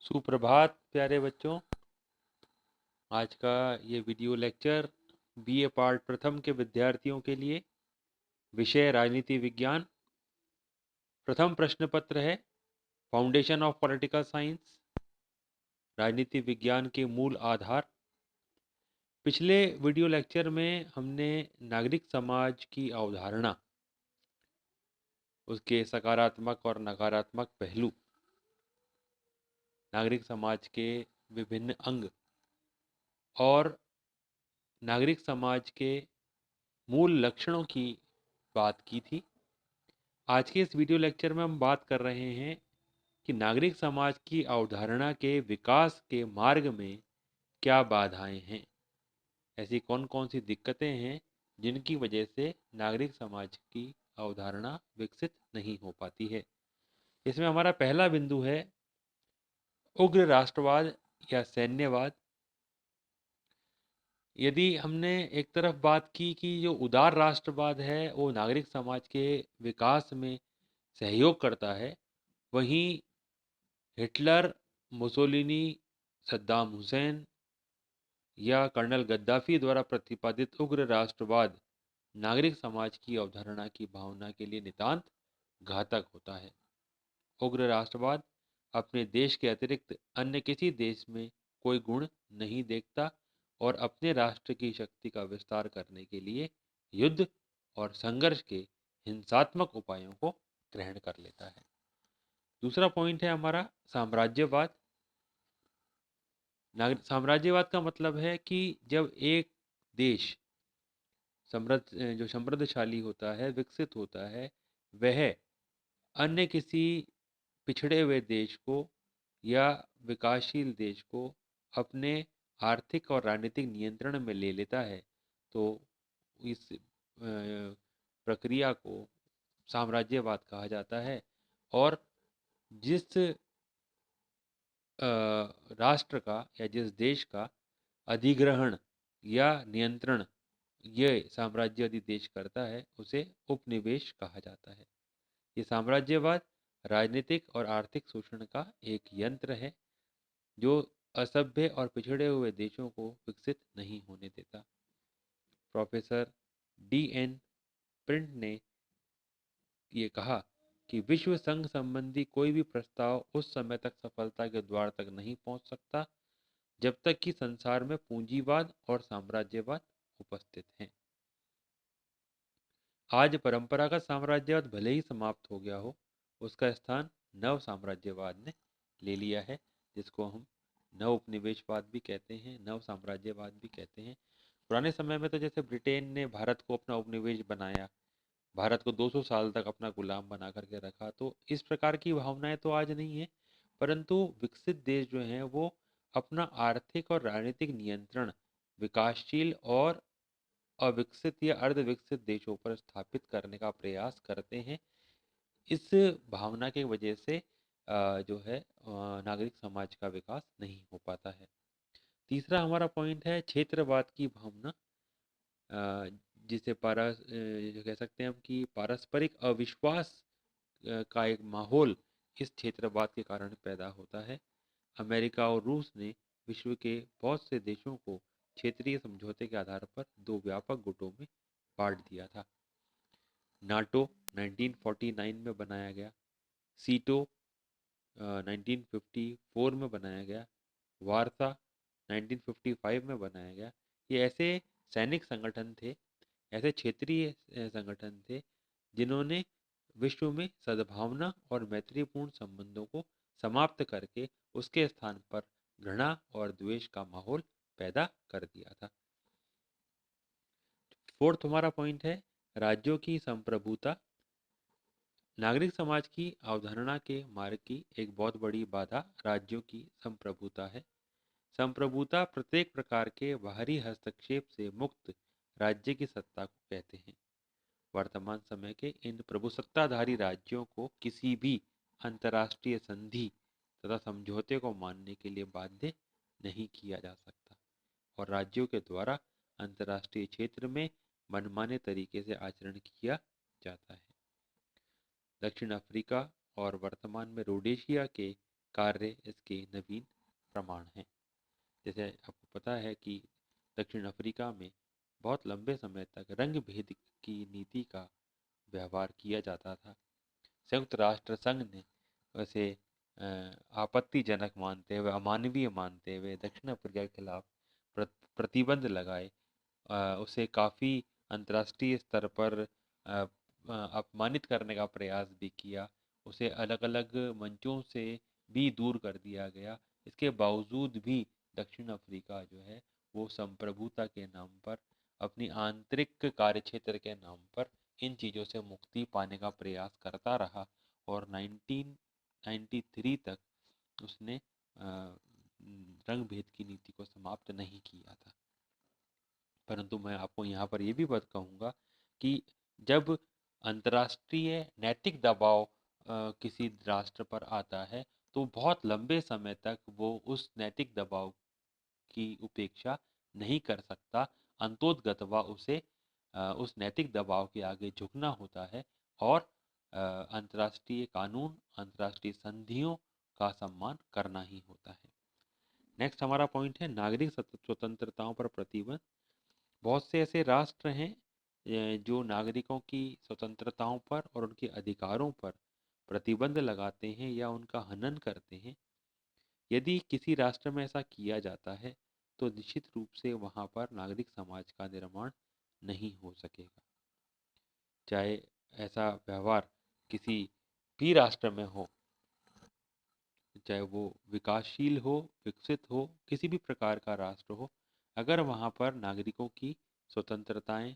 सुप्रभात प्यारे बच्चों। आज का ये वीडियो लेक्चर बीए पार्ट प्रथम के विद्यार्थियों के लिए, विषय राजनीति विज्ञान। प्रथम प्रश्न पत्र है फाउंडेशन ऑफ पॉलिटिकल साइंस, राजनीति विज्ञान के मूल आधार। पिछले वीडियो लेक्चर में हमने नागरिक समाज की अवधारणा, उसके सकारात्मक और नकारात्मक पहलू, नागरिक समाज के विभिन्न अंग और नागरिक समाज के मूल लक्षणों की बात की थी। आज के इस वीडियो लेक्चर में हम बात कर रहे हैं कि नागरिक समाज की अवधारणा के विकास के मार्ग में क्या बाधाएं हैं, ऐसी कौन कौन सी दिक्कतें हैं जिनकी वजह से नागरिक समाज की अवधारणा विकसित नहीं हो पाती है। इसमें हमारा पहला बिंदु है उग्र राष्ट्रवाद या सैन्यवाद। यदि हमने एक तरफ बात की कि जो उदार राष्ट्रवाद है वो नागरिक समाज के विकास में सहयोग करता है, वहीं हिटलर, मुसोलिनी, सद्दाम हुसैन या कर्नल गद्दाफी द्वारा प्रतिपादित उग्र राष्ट्रवाद नागरिक समाज की अवधारणा की भावना के लिए नितांत घातक होता है। उग्र राष्ट्रवाद अपने देश के अतिरिक्त अन्य किसी देश में कोई गुण नहीं देखता और अपने राष्ट्र की शक्ति का विस्तार करने के लिए युद्ध और संघर्ष के हिंसात्मक उपायों को ग्रहण कर लेता है। दूसरा पॉइंट है हमारा साम्राज्यवाद। साम्राज्यवाद का मतलब है कि जब एक देश समृद्धशाली होता है, विकसित होता है, वह अन्य किसी पिछड़े हुए देश को या विकासशील देश को अपने आर्थिक और राजनीतिक नियंत्रण में ले लेता है, तो इस प्रक्रिया को साम्राज्यवाद कहा जाता है। और जिस राष्ट्र का या जिस देश का अधिग्रहण या नियंत्रण ये साम्राज्यवादी देश करता है, उसे उपनिवेश कहा जाता है। ये साम्राज्यवाद राजनीतिक और आर्थिक शोषण का एक यंत्र है जो असभ्य और पिछड़े हुए देशों को विकसित नहीं होने देता। Professor D.N. प्रिंट ने ये कहा कि विश्व संघ संबंधी कोई भी प्रस्ताव उस समय तक सफलता के द्वार तक नहीं पहुंच सकता जब तक कि संसार में पूंजीवाद और साम्राज्यवाद उपस्थित हैं। आज परंपरागत साम्राज्यवाद भले ही समाप्त हो गया हो, उसका स्थान नव साम्राज्यवाद ने ले लिया है, जिसको हम नव उपनिवेशवाद भी कहते हैं, नव साम्राज्यवाद भी कहते हैं। पुराने समय में तो जैसे ब्रिटेन ने भारत को अपना उपनिवेश बनाया, भारत को 200 साल तक अपना गुलाम बना करके रखा, तो इस प्रकार की भावनाएं तो आज नहीं है। परंतु विकसित देश जो हैं वो अपना आर्थिक और राजनीतिक नियंत्रण विकासशील और अविकसित या अर्धविकसित देशों पर स्थापित करने का प्रयास करते हैं। इस भावना की वजह से जो है नागरिक समाज का विकास नहीं हो पाता है। तीसरा हमारा पॉइंट है क्षेत्रवाद की भावना, जिसे जो कह सकते हैं हम कि पारस्परिक अविश्वास का एक माहौल इस क्षेत्रवाद के कारण पैदा होता है। अमेरिका और रूस ने विश्व के बहुत से देशों को क्षेत्रीय समझौते के आधार पर दो व्यापक गुटों में बांट दिया था। नाटो 1949 में बनाया गया, सीटो 1954 में बनाया गया, वार्सा 1955 में बनाया गया। ये ऐसे सैनिक संगठन थे, ऐसे क्षेत्रीय संगठन थे जिन्होंने विश्व में सद्भावना और मैत्रीपूर्ण संबंधों को समाप्त करके उसके स्थान पर घृणा और द्वेष का माहौल पैदा कर दिया था। फोर्थ हमारा पॉइंट है राज्यों की संप्रभुता। नागरिक समाज की अवधारणा के मार्ग की एक बहुत बड़ी बाधा राज्यों की संप्रभुता है। संप्रभुता प्रत्येक प्रकार के बाहरी हस्तक्षेप से मुक्त राज्य की सत्ता को कहते हैं। वर्तमान समय के इन प्रभुसत्ताधारी राज्यों को किसी भी अंतर्राष्ट्रीय संधि तथा समझौते को मानने के लिए बाध्य नहीं किया जा सकता और राज्यों के द्वारा अंतर्राष्ट्रीय क्षेत्र में मनमाने तरीके से आचरण किया जाता है। दक्षिण अफ्रीका और वर्तमान में रोडेशिया के कार्य इसके नवीन प्रमाण हैं। जैसे आपको पता है कि दक्षिण अफ्रीका में बहुत लंबे समय तक रंग भेद की नीति का व्यवहार किया जाता था। संयुक्त राष्ट्र संघ ने वैसे आपत्तिजनक मानते हुए, अमानवीय मानते हुए दक्षिण अफ्रीका के खिलाफ प्रतिबंध लगाए। उसे काफ़ी अंतर्राष्ट्रीय स्तर पर अपमानित करने का प्रयास भी किया। उसे अलग अलग मंचों से भी दूर कर दिया गया। इसके बावजूद भी दक्षिण अफ्रीका जो है वो संप्रभुता के नाम पर, अपनी आंतरिक कार्यक्षेत्र के नाम पर इन चीज़ों से मुक्ति पाने का प्रयास करता रहा और 1993 तक उसने रंग भेद की नीति को समाप्त नहीं किया था। परंतु मैं आपको यहाँ पर ये भी बात कहूँगा कि जब अंतर्राष्ट्रीय नैतिक दबाव किसी राष्ट्र पर आता है तो बहुत लंबे समय तक वो उस नैतिक दबाव की उपेक्षा नहीं कर सकता। अंतोतगतवा उसे उस नैतिक दबाव के आगे झुकना होता है और अंतर्राष्ट्रीय कानून, अंतर्राष्ट्रीय संधियों का सम्मान करना ही होता है। नेक्स्ट हमारा पॉइंट है नागरिक स्वतंत्रताओं पर प्रतिबंध। बहुत से ऐसे राष्ट्र हैं जो नागरिकों की स्वतंत्रताओं पर और उनके अधिकारों पर प्रतिबंध लगाते हैं या उनका हनन करते हैं। यदि किसी राष्ट्र में ऐसा किया जाता है तो निश्चित रूप से वहाँ पर नागरिक समाज का निर्माण नहीं हो सकेगा। चाहे ऐसा व्यवहार किसी भी राष्ट्र में हो, चाहे वो विकासशील हो, विकसित हो, किसी भी प्रकार का राष्ट्र हो, अगर वहाँ पर नागरिकों की स्वतंत्रताएं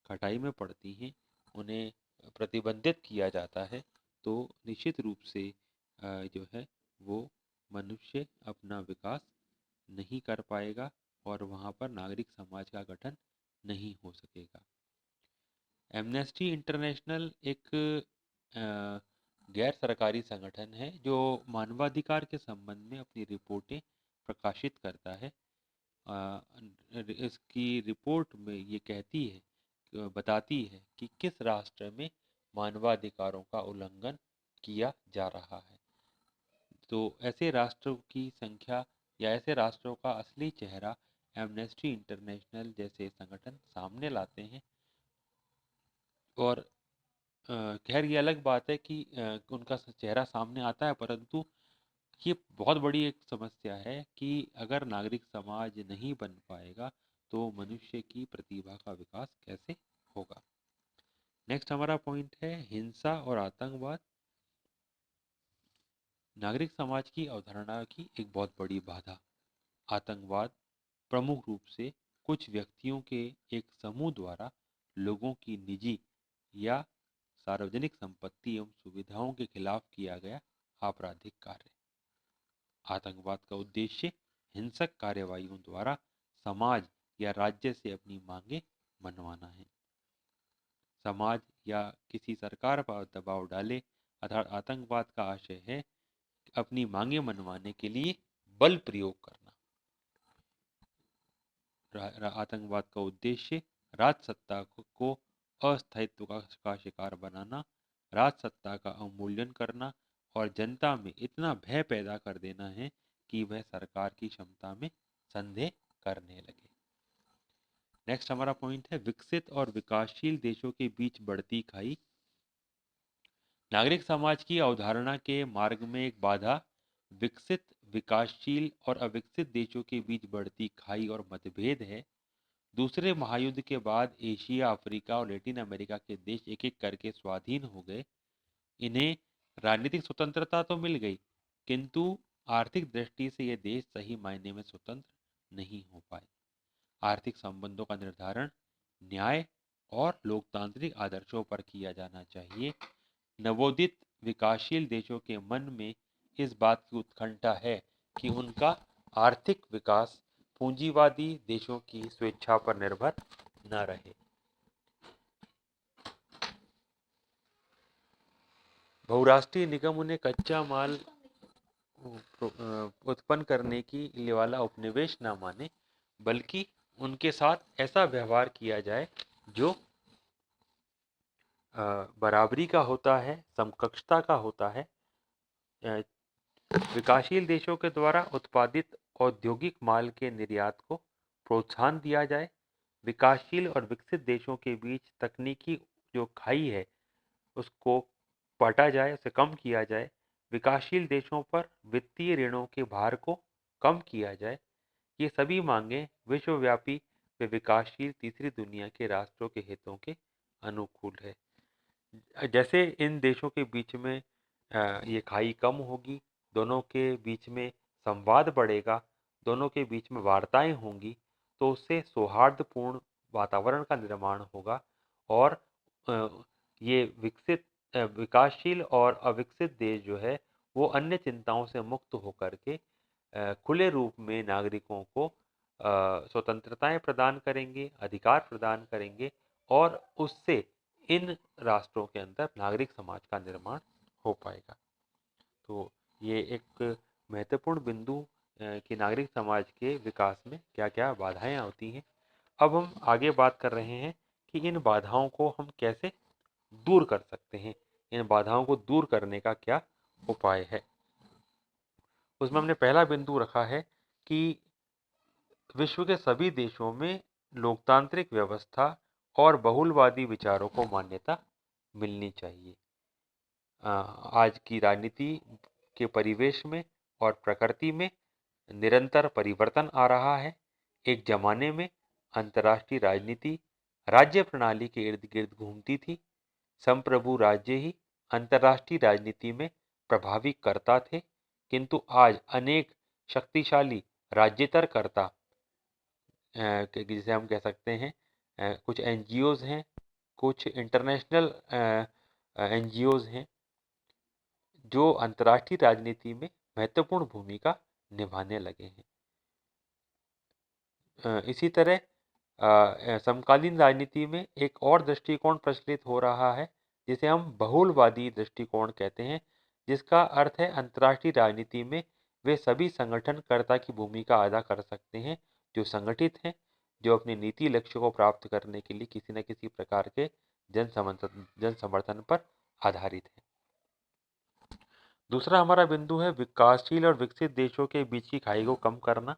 खटाई में पड़ती हैं, उन्हें प्रतिबंधित किया जाता है, तो निश्चित रूप से जो है वो मनुष्य अपना विकास नहीं कर पाएगा और वहाँ पर नागरिक समाज का गठन नहीं हो सकेगा। एमनेस्टी इंटरनेशनल एक गैर सरकारी संगठन है जो मानवाधिकार के संबंध में अपनी रिपोर्टें प्रकाशित करता है। इसकी रिपोर्ट में ये कहती है, बताती है कि किस राष्ट्र में मानवाधिकारों का उल्लंघन किया जा रहा है। तो ऐसे राष्ट्रों की संख्या या ऐसे राष्ट्रों का असली चेहरा एमनेस्टी इंटरनेशनल जैसे संगठन सामने लाते हैं। और खैर ये अलग बात है कि उनका चेहरा सामने आता है, परंतु ये बहुत बड़ी एक समस्या है कि अगर नागरिक समाज नहीं बन पाएगा तो मनुष्य की प्रतिभा का विकास कैसे होगा। नेक्स्ट हमारा पॉइंट है हिंसा और आतंकवाद। नागरिक समाज की अवधारणा की एक बहुत बड़ी बाधा आतंकवाद प्रमुख रूप से कुछ व्यक्तियों के एक समूह द्वारा लोगों की निजी या सार्वजनिक संपत्ति एवं सुविधाओं के खिलाफ किया गया आपराधिक कार्य। आतंकवाद का उद्देश्य हिंसक कार्यवाहियों द्वारा समाज या राज्य से अपनी मांगें मनवाना है। समाज या किसी सरकार पर दबाव डाले अर्थात आतंकवाद का आशय है अपनी मांगें मनवाने के लिए बल प्रयोग करना। आतंकवाद का उद्देश्य राज सत्ता को अस्थायित्व का शिकार बनाना, राज सत्ता का अवमूल्यन करना और जनता में इतना भय पैदा कर देना है कि वह सरकार की क्षमता में संदेह करने लगे। नेक्स्ट हमारा पॉइंट है विकसित और विकासशील देशों के बीच बढ़ती खाई। नागरिक समाज की अवधारणा के मार्ग में एक बाधा विकसित, विकासशील और अविकसित देशों के बीच बढ़ती खाई और मतभेद है। दूसरे महायुद्ध के बाद एशिया, अफ्रीका और लैटिन अमेरिका के देश एक एक करके स्वाधीन हो गए। इन्हें राजनीतिक स्वतंत्रता तो मिल गई, किंतु आर्थिक दृष्टि से ये देश सही मायने में स्वतंत्र नहीं हो पाए। आर्थिक संबंधों का निर्धारण न्याय और लोकतांत्रिक आदर्शों पर किया जाना चाहिए। नवोदित विकासशील देशों के मन में इस बात की उत्कंठा है कि उनका आर्थिक विकास पूंजीवादी देशों की स्वेच्छा पर निर्भर न रहे। बहुराष्ट्रीय निगम उन्हें कच्चा माल उत्पन्न करने की वाला उपनिवेश न माने, बल्कि उनके साथ ऐसा व्यवहार किया जाए जो बराबरी का होता है, समकक्षता का होता है, विकासशील देशों के द्वारा उत्पादित औद्योगिक माल के निर्यात को प्रोत्साहन दिया जाए। विकासशील और विकसित देशों के बीच तकनीकी जो खाई है उसको बांटा जाए, उसे कम किया जाए। विकासशील देशों पर वित्तीय ऋणों के भार को कम किया जाए। ये सभी मांगें विश्वव्यापी व विकासशील तीसरी दुनिया के राष्ट्रों के हितों के अनुकूल है। जैसे इन देशों के बीच में ये खाई कम होगी, दोनों के बीच में संवाद बढ़ेगा, दोनों के बीच में वार्ताएं होंगी, तो उससे सौहार्दपूर्ण वातावरण का निर्माण होगा और अ, ये विकासशील और अविकसित देश जो है वो अन्य चिंताओं से मुक्त होकर के खुले रूप में नागरिकों को स्वतंत्रताएं प्रदान करेंगे, अधिकार प्रदान करेंगे और उससे इन राष्ट्रों के अंदर नागरिक समाज का निर्माण हो पाएगा। तो ये एक महत्वपूर्ण बिंदु कि नागरिक समाज के विकास में क्या क्या बाधाएं होती हैं। अब हम आगे बात कर रहे हैं कि इन बाधाओं को हम कैसे दूर कर सकते हैं, इन बाधाओं को दूर करने का क्या उपाय है। उसमें हमने पहला बिंदु रखा है कि विश्व के सभी देशों में लोकतांत्रिक व्यवस्था और बहुलवादी विचारों को मान्यता मिलनी चाहिए। आज की राजनीति के परिवेश में और प्रकृति में निरंतर परिवर्तन आ रहा है। एक जमाने में अंतर्राष्ट्रीय राजनीति राज्य प्रणाली के इर्द गिर्द घूमती थी। संप्रभु राज्य ही अंतर्राष्ट्रीय राजनीति में प्रभावी कर्ता थे, किंतु आज अनेक शक्तिशाली राज्येतरकर्ता जिसे हम कह सकते हैं कुछ एनजीओज हैं, कुछ इंटरनेशनल एनजीओज हैं जो अंतर्राष्ट्रीय राजनीति में महत्वपूर्ण भूमिका निभाने लगे हैं। इसी तरह समकालीन राजनीति में एक और दृष्टिकोण प्रचलित हो रहा है जिसे हम बहुलवादी दृष्टिकोण कहते हैं, जिसका अर्थ है अंतर्राष्ट्रीय राजनीति में वे सभी संगठनकर्ता की भूमिका अदा कर सकते हैं जो संगठित हैं, जो अपनी नीति लक्ष्य को प्राप्त करने के लिए किसी न किसी प्रकार के जन समर्थन पर आधारित है। दूसरा हमारा बिंदु है विकासशील और विकसित देशों के बीच की खाई को कम करना।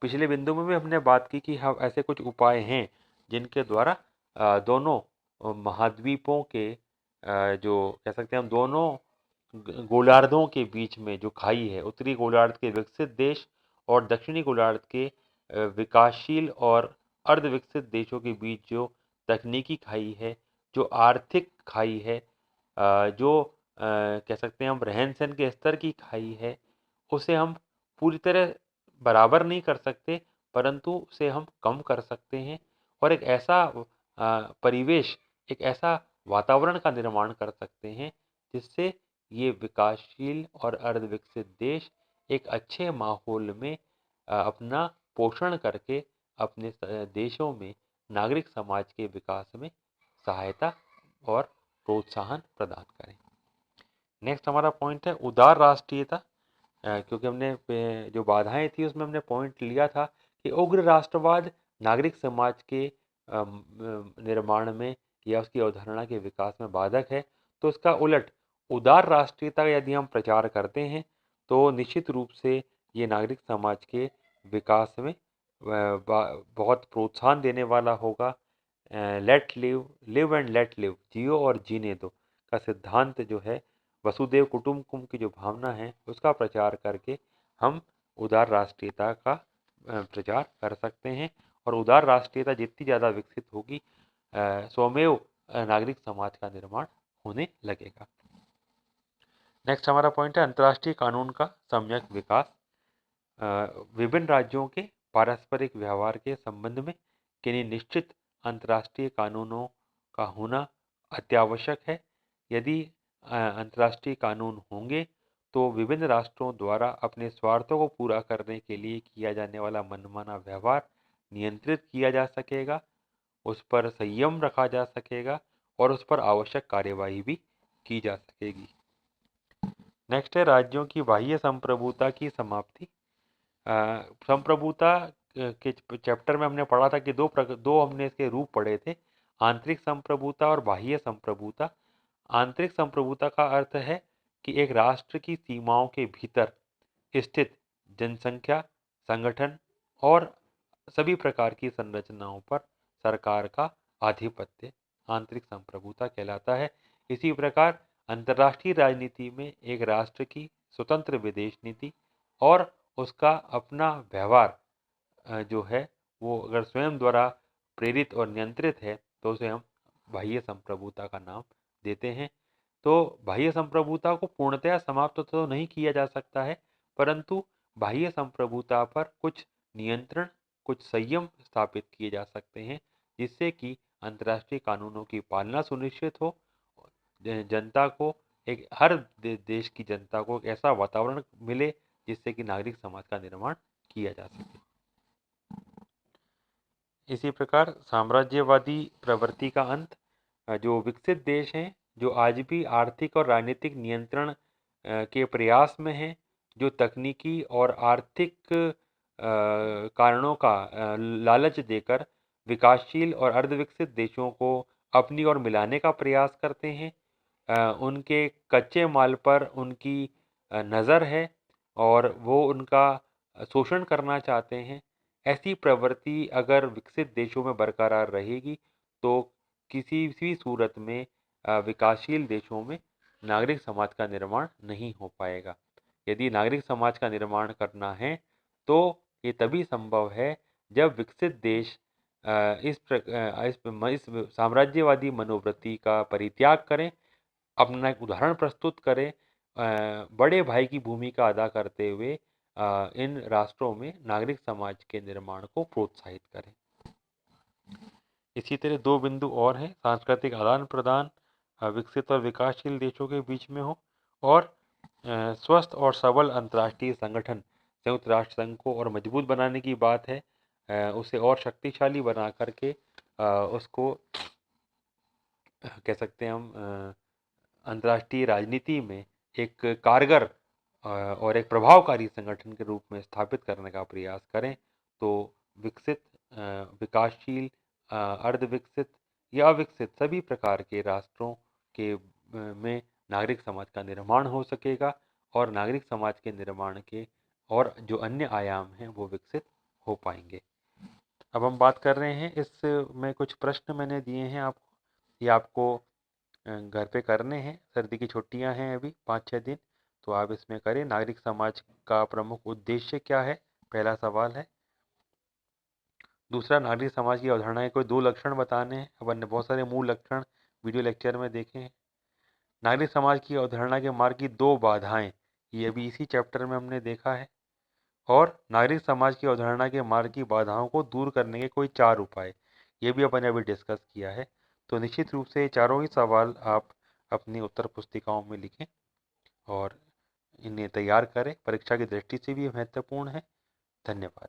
पिछले बिंदु में भी हमने बात की कि हम ऐसे कुछ उपाय हैं जिनके द्वारा दोनों महाद्वीपों के जो कह सकते हैं हम दोनों गोलार्धों के बीच में जो खाई है, उत्तरी गोलार्ध के विकसित देश और दक्षिणी गोलार्ध के विकासशील और अर्धविकसित देशों के बीच जो तकनीकी खाई है, जो आर्थिक खाई है, जो कह सकते हैं हम रहन सहन के स्तर की खाई है, उसे हम पूरी तरह बराबर नहीं कर सकते, परंतु उसे हम कम कर सकते हैं और एक ऐसा परिवेश, एक ऐसा वातावरण का निर्माण कर सकते हैं जिससे ये विकासशील और अर्धविकसित देश एक अच्छे माहौल में अपना पोषण करके अपने देशों में नागरिक समाज के विकास में सहायता और प्रोत्साहन प्रदान करें। नेक्स्ट हमारा पॉइंट है उदार राष्ट्रीयता। क्योंकि हमने जो बाधाएं थी उसमें हमने पॉइंट लिया था कि उग्र राष्ट्रवाद नागरिक समाज के निर्माण में या उसकी अवधारणा के विकास में बाधक है, तो इसका उलट उदार राष्ट्रीयता का यदि हम प्रचार करते हैं तो निश्चित रूप से ये नागरिक समाज के विकास में बहुत प्रोत्साहन देने वाला होगा। Let live, live and let live, जियो और जीने दो का सिद्धांत जो है, वसुदेव कुटुम्बकम की जो भावना है उसका प्रचार करके हम उदार राष्ट्रीयता का प्रचार कर सकते हैं और उदार राष्ट्रीयता जितनी ज़्यादा विकसित होगी स्वमेव नागरिक समाज का निर्माण होने लगेगा। नेक्स्ट हमारा पॉइंट है अंतर्राष्ट्रीय कानून का सम्यक विकास। विभिन्न राज्यों के पारस्परिक व्यवहार के संबंध में किन्हीं निश्चित अंतर्राष्ट्रीय कानूनों का होना अत्यावश्यक है। यदि अंतर्राष्ट्रीय कानून होंगे तो विभिन्न राष्ट्रों द्वारा अपने स्वार्थों को पूरा करने के लिए किया जाने वाला मनमाना व्यवहार नियंत्रित किया जा सकेगा, उस पर संयम रखा जा सकेगा और उस पर आवश्यक कार्यवाही भी की जा सकेगी। नेक्स्ट है राज्यों की बाह्य संप्रभुता की समाप्ति। संप्रभुता के चैप्टर में हमने पढ़ा था कि दो हमने इसके रूप पढ़े थे, आंतरिक संप्रभुता और बाह्य संप्रभुता। आंतरिक संप्रभुता का अर्थ है कि एक राष्ट्र की सीमाओं के भीतर स्थित जनसंख्या, संगठन और सभी प्रकार की संरचनाओं पर सरकार का आधिपत्य आंतरिक संप्रभुता कहलाता है। इसी प्रकार अंतर्राष्ट्रीय राजनीति में एक राष्ट्र की स्वतंत्र विदेश नीति और उसका अपना व्यवहार जो है वो अगर स्वयं द्वारा प्रेरित और नियंत्रित है तो उसे हम बाह्य संप्रभुता का नाम देते हैं। तो बाह्य संप्रभुता को पूर्णतया समाप्त तो नहीं किया जा सकता है, परंतु बाह्य संप्रभुता पर कुछ नियंत्रण, कुछ संयम स्थापित किए जा सकते हैं, जिससे कि अंतर्राष्ट्रीय कानूनों की पालना सुनिश्चित हो। जनता को हर देश की जनता को एक ऐसा वातावरण मिले जिससे कि नागरिक समाज का निर्माण किया जा सके। इसी प्रकार साम्राज्यवादी प्रवृत्ति का अंत, जो विकसित देश हैं जो आज भी आर्थिक और राजनीतिक नियंत्रण के प्रयास में हैं, जो तकनीकी और आर्थिक कारणों का लालच देकर विकासशील और अर्धविकसित देशों को अपनी ओर मिलाने का प्रयास करते हैं, उनके कच्चे माल पर उनकी नज़र है और वो उनका शोषण करना चाहते हैं। ऐसी प्रवृत्ति अगर विकसित देशों में बरकरार रहेगी तो किसी भी सूरत में विकासशील देशों में नागरिक समाज का निर्माण नहीं हो पाएगा। यदि नागरिक समाज का निर्माण करना है तो ये तभी संभव है जब विकसित देश इस साम्राज्यवादी मनोवृत्ति का परित्याग करें, अपना एक उदाहरण प्रस्तुत करें, बड़े भाई की भूमिका अदा करते हुए इन राष्ट्रों में नागरिक समाज के निर्माण को प्रोत्साहित करें। इसी तरह दो बिंदु और हैं, सांस्कृतिक आदान प्रदान विकसित और विकासशील देशों के बीच में हो, और स्वस्थ और सबल अंतर्राष्ट्रीय संगठन संयुक्त राष्ट्र संघ को और मजबूत बनाने की बात है, उसे और शक्तिशाली बना करके उसको कह सकते हैं हम अंतर्राष्ट्रीय राजनीति में एक कारगर और एक प्रभावकारी संगठन के रूप में स्थापित करने का प्रयास करें तो विकसित, विकासशील, अर्धविकसित या अविकसित सभी प्रकार के राष्ट्रों के में नागरिक समाज का निर्माण हो सकेगा और नागरिक समाज के निर्माण के और जो अन्य आयाम हैं वो विकसित हो पाएंगे। अब हम बात कर रहे हैं, इसमें कुछ प्रश्न मैंने दिए हैं आपको, ये आपको घर पे करने हैं। सर्दी की छुट्टियां हैं अभी 5-6 दिन, तो आप इसमें करें। नागरिक समाज का प्रमुख उद्देश्य क्या है, पहला सवाल है। दूसरा, नागरिक समाज की अवधारणा के कोई 2 लक्षण बताने हैं। अपन ने बहुत सारे मूल लक्षण वीडियो लेक्चर में देखे हैं। नागरिक समाज की अवधारणा के मार्ग की 2 बाधाएं, ये अभी इसी चैप्टर में हमने देखा है। और नागरिक समाज की अवधारणा के मार्ग की बाधाओं को दूर करने के कोई 4 उपाय, ये भी अपन ने अभी डिस्कस किया है। तो निश्चित रूप से ये चारों ही सवाल आप अपनी उत्तर पुस्तिकाओं में लिखें और इन्हें तैयार करें, परीक्षा की दृष्टि से भी महत्वपूर्ण है। धन्यवाद।